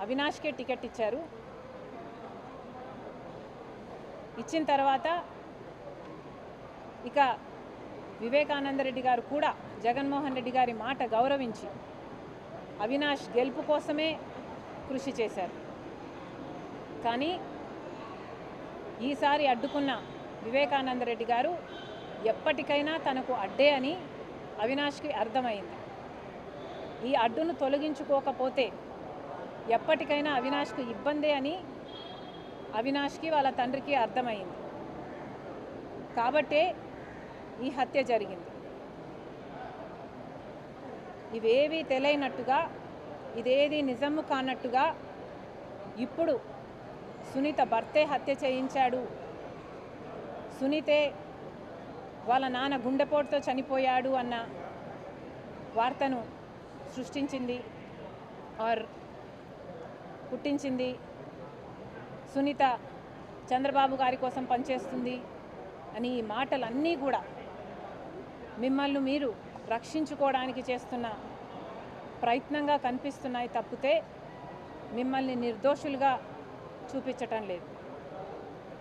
అవినాష్కే ticket ఇచ్చారు. ఇచ్చిన తర్వాత ఇక వివేకానందరెడ్డి గారు కూడా జగన్మోహన్ రెడ్డి గారి మాట గౌరవించి అవినాష్ గెలుపు కోసమే కృషి చేశారు. కానీ ఈసారి అడ్డుకున్న వివేకానందరెడ్డి గారు ఎప్పటికైనా తనకు అడ్డే అని అవినాష్కి అర్థమైంది. ఈ అడ్డును తొలగించుకోకపోతే ఎప్పటికైనా అవినాష్కు ఇబ్బందే అని అవినాష్కి వాళ్ళ తండ్రికి అర్థమైంది. కాబట్టే ఈ హత్య జరిగింది. ఇవేవీ తెలియనట్టుగా, ఇదేది నిజము కానట్టుగా ఇప్పుడు సునీత భర్తే హత్య చేయించాడు, సునీతే వాళ్ళ నాన్న గుండెపోటుతో చనిపోయాడు అన్న వార్తను సృష్టించింది ఆర్ పుట్టించింది. సునీత చంద్రబాబు గారి కోసం పనిచేస్తుంది అని ఈ మాటలన్నీ కూడా మిమ్మల్ని మీరు రక్షించుకోవడానికి చేస్తున్న ప్రయత్నంగా కనిపిస్తున్నాయి తప్పితే మిమ్మల్ని నిర్దోషులుగా చూపించటం లేదు.